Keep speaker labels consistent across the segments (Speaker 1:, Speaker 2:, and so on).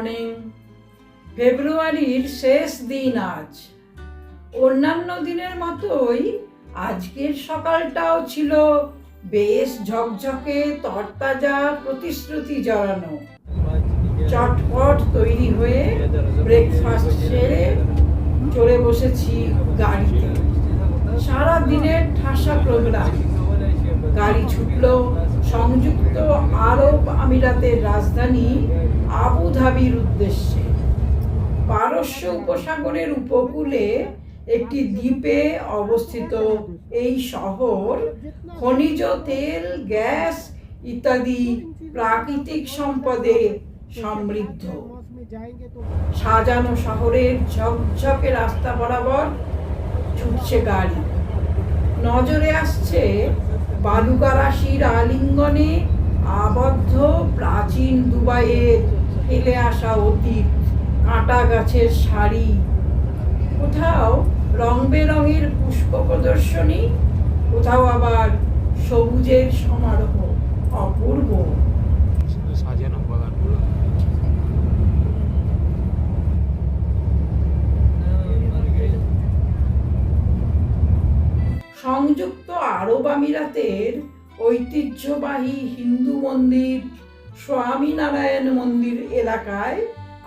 Speaker 1: Morning. ফেব্রুয়ারির শেষ দিন আজ। অন্যান্য দিনের মতোই আজকের সকালটাও ছিল বেশ ঝকঝকে, তরতাজা, প্রতিশ্রুতি জড়ানো। চটপট তৈরি হয়ে ব্রেকফাস্ট সেরে চলে বসেছি গাড়িতে। সারা দিনের ঠাসা প্রোগ্রাম। গাড়ি ছুটল সংযুক্ত আরব আমিরাতের রাজধানী আবু ধাবির উদ্দেশ্যে। পারস্য উপসাগরের উপকূলে একটি দ্বীপে অবস্থিত এই শহর খনিজ তেল, গ্যাস ইত্যাদি প্রাকৃতিক সম্পদে সমৃদ্ধ। সাজানো শহরের ঝকঝকে রাস্তা বরাবর ছুটছে গাড়ি। নজরে আসছে বালুকারাশির আলিঙ্গনে আবদ্ধ প্রাচীন দুবাইয়ের ফেলে আসা অতীত, কাঁটা গাছের সারি, কোথাও রং বেরঙের পুষ্প প্রদর্শনী, কোথাও আবার সবুজের সমারোহ। অপূর্ব। সংযুক্ত আরব আমিরাতের ঐতিহ্যবাহী হিন্দু মন্দির স্বামীনারায়ণ মন্দির এলাকায়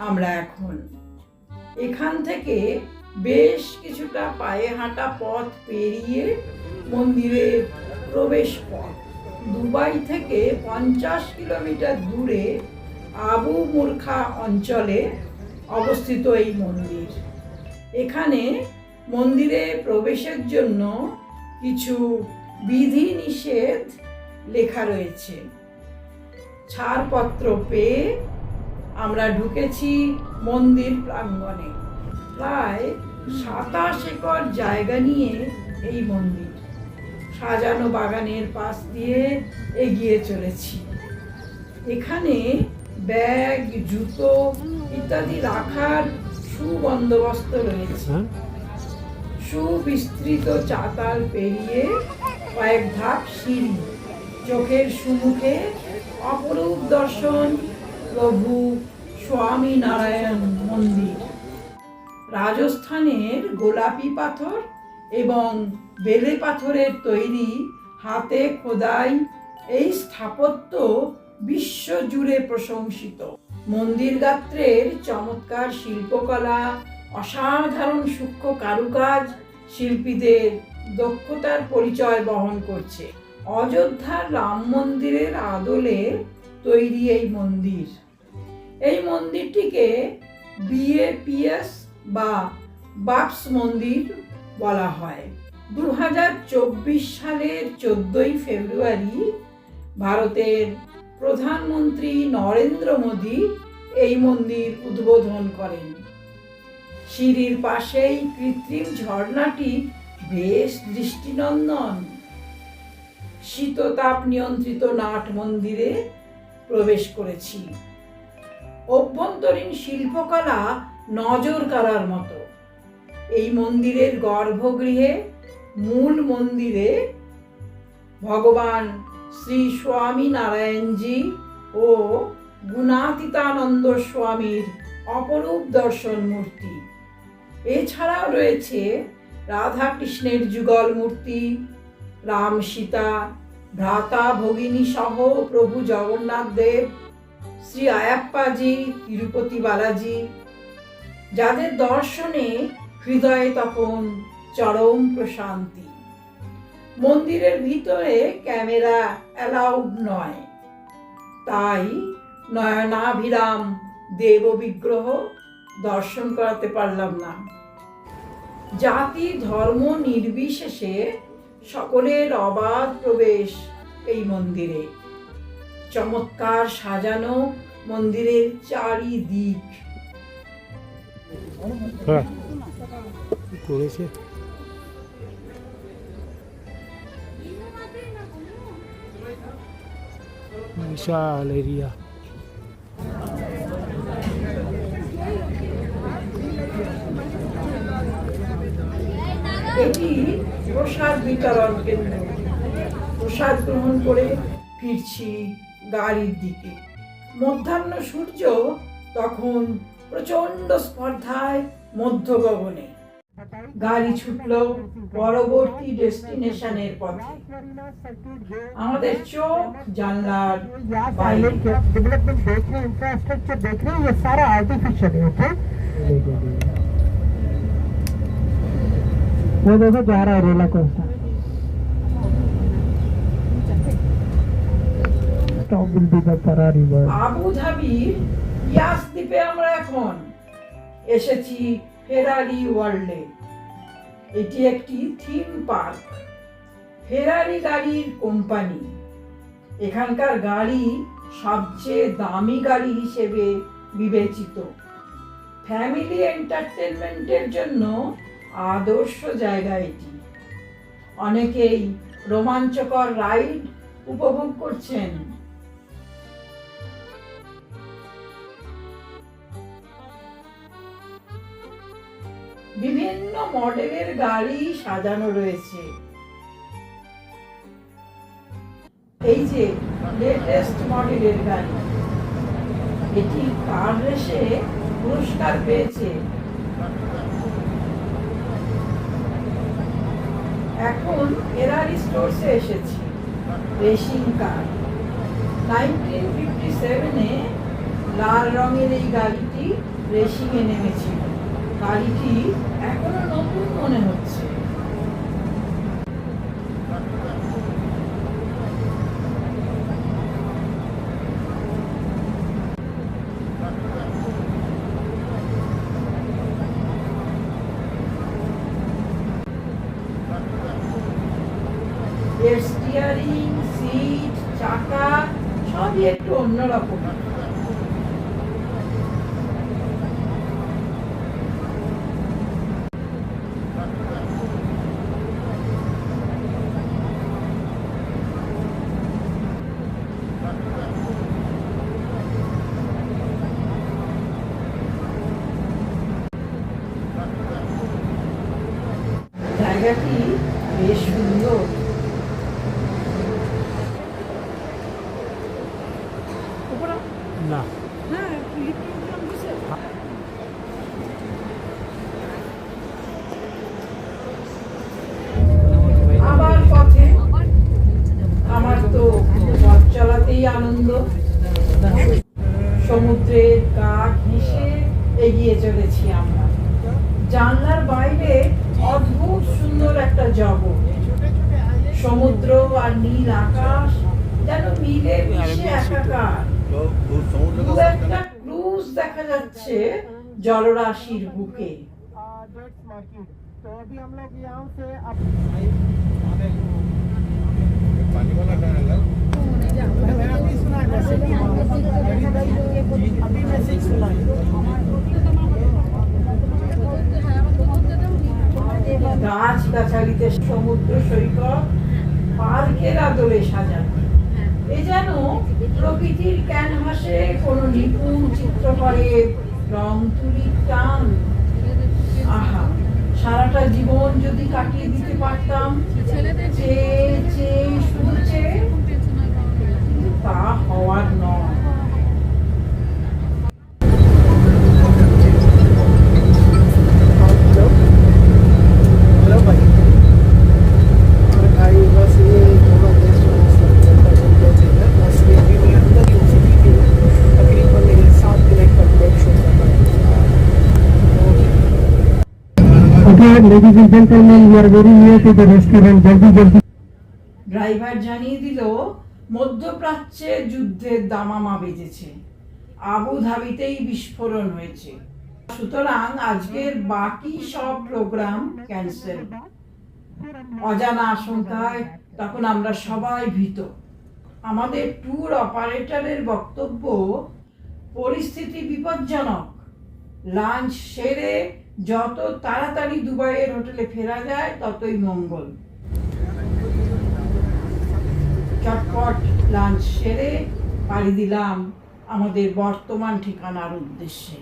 Speaker 1: আমরা এখন। এখান থেকে বেশ কিছুটা পায়ে হাঁটা পথ পেরিয়ে মন্দিরের প্রবেশ পথ। দুবাই থেকে 50 কিলোমিটার দূরে আবু মুরখা অঞ্চলে অবস্থিত এই মন্দির। এখানে মন্দিরে প্রবেশের জন্য কিছু বিধি নিষেধ লেখা রয়েছে। ছাড়পত্র পেয়ে আমরা ঢুকেছি মন্দির প্রাঙ্গণে। প্রায় 27 একর জায়গা নিয়ে এই মন্দির। সাজানো বাগানের পাশ দিয়ে এগিয়ে চলেছি। এখানে ব্যাগ, জুতো ইত্যাদি রাখার সুবন্দোবস্ত রয়েছে। সুবিস্তৃত চাতাল পেরিয়ে কয়েক ধাপ সিঁড়ি। চোখের সম্মুখে অপরূপ দর্শন প্রভু স্বামীনারায়ণ মন্দির। রাজস্থানের গোলাপি পাথর এবং বেলে পাথরের তৈরি হাতে খোদাই এই স্থাপত্য বিশ্বজুড়ে প্রশংসিত। মন্দির গাত্রের চমৎকার শিল্পকলা, অসাধারণ সূক্ষ্ম কারুকাজ শিল্পীদের দক্ষতার পরিচয় বহন করছে। অযোধ্যার রাম মন্দিরের আদলে তৈরি এই মন্দির। এই মন্দিরটিকে BAPS বা বাপস মন্দির বলা হয়। 2024 সালের 14 ফেব্রুয়ারি ভারতের প্রধানমন্ত্রী নরেন্দ্র মোদী এই মন্দির উদ্বোধন করেন। সিঁড়ির পাশেই কৃত্রিম ঝর্ণাটি বেশ দৃষ্টিনন্দন। শীততাপ নিয়ন্ত্রিত নাট মন্দিরে প্রবেশ করেছি। অভ্যন্তরীণ শিল্পকলা নজর কাড়ার মতো। এই মন্দিরের গর্ভগৃহে মূল মন্দিরে ভগবান শ্রী স্বামীনারায়ণজি ও গুণাতীতানন্দ স্বামীর অপরূপ দর্শন মূর্তি। এছাড়াও রয়েছে রাধা কৃষ্ণের যুগল মূর্তি, রাম সীতা, ভ্রাতা ভগিনী সহ প্রভু জগন্নাথ দেব, শ্রী আয়াপ্পাজি, তিরুপতি বালাজি, যাদের দর্শনে হৃদয়ে তখন চরম প্রশান্তি। মন্দিরের ভিতরে ক্যামেরা অ্যালাউড নয়, তাই নয়নাভিরাম দেব বিগ্রহ দর্শন করাতে পারলাম না। জাতি ধর্ম নির্বিশেষে সকলের অবাধ প্রবেশ এই মন্দিরে। চমৎকার সাজানো মন্দিরের চারিদিক।
Speaker 2: বিশাল এরিয়া।
Speaker 1: এটি প্রসাদ বিতরণ কেন্দ্র। প্রসাদ গ্রহণ করে ফিরছি গাড়ির দিকে। মধ্যাহ্ন সূর্য তখন প্রচন্ড স্পর্ধায় মধ্য গগনে গাড়ি ছুটল পরবর্তী ডেস্টিনেশনের পথে। আমাদের চোখ জানলার বাইরে।
Speaker 3: डेवलपमेंट देख रहे हैं, इंफ्रास्ट्रक्चर देख रहे हैं, ये सारा आर्टिफिशियल है। ओके, वो देखो जा रहा है roller coaster. Stop will be the Ferrari word.
Speaker 1: Abu ধাবির ইয়াস দ্বীপে আমরা এখন এসেছি ফেরারি ওয়ার্ল্ডে। এটি একটি থিম পার্ক, ফেরারি গাড়ির কোম্পানি। এখানকার গাড়ি সবচেয়ে দামি গাড়ি হিসেবে বিবেচিত। ফ্যামিলি এন্টারটেনমেন্টের জন্য আদর্শ জায়গা এটি। অনেকেই রোমাঞ্চকর রাইড উপভোগ করছেন। বিভিন্ন মডেলের গাড়ি সাজানো রয়েছে। এই যে লেটেস্ট মডেলের গাড়ি, এটি কার রেসে পুরস্কার পেয়েছে। এখন ফেরারি স্টোরসে এসেছি রেসিং কার। 1957-এ লাল রঙের এই গাড়িটি রেসিংয়ে নেমেছিল। গাড়িটি এখনো নতুন মনে হচ্ছে। এর স্টিয়ারিং, সিট, চাকা সবই একটু অন্যরকম। জায়গাটি বেশ সুন্দর।
Speaker 2: না
Speaker 1: আবার পথে। আমার তো পথ চলাতেই আনন্দ। সমুদ্রের গা ঘেঁষে এগিয়ে চলেছি আমরা। জানলার বাইরে অদ্ভুত সুন্দর একটা জগৎ। সমুদ্র আর নীল আকাশ যেন মিলে মিশে একাকার। দু একটা ক্রুজ দেখা যাচ্ছে জলরাশির বুকে।
Speaker 3: तो अभी हम लोग यहाँ से अभी सुना जैसे कि अभी मैसेज सुना
Speaker 1: গাছ গাছালিতে সমুদ্র সৈকত পার্কের আদলে সাজানো। এ যেন প্রকৃতির ক্যানভাসে কোনো নিপুণ চিত্রকরের রং তুলির টান। আহা, সারাটা জীবন যদি কাটিয়ে দিতে পারতাম চেয়ে চেয়ে শুধু চেয়ে, কিন্তু তা হওয়ার নয়।
Speaker 3: Ladies and gentlemen, we are very near to the restaurant. jaldi
Speaker 1: driver জানিয়ে দিল মধ্যপ্রাচ্যে যুদ্ধের দামামা বেজেছে, আবু ধাবিতেই বিস্ফোরণ হয়েছে। সুতরাং আজকের বাকি সব প্রোগ্রাম ক্যান্সেল। অজানা আশঙ্কায় তখন আমরা সবাই ভীত। আমাদের ট্যুর অপারেটরের বক্তব্য, পরিস্থিতি বিপজ্জনক। লাঞ্চ সেরে যত তাড়াতাড়ি দুবাইয়ের হোটেলে ফেরা যায় ততই মঙ্গল। চটপট লাঞ্চ সেরে পাড়ি দিলাম আমাদের বর্তমান ঠিকানার উদ্দেশ্যে।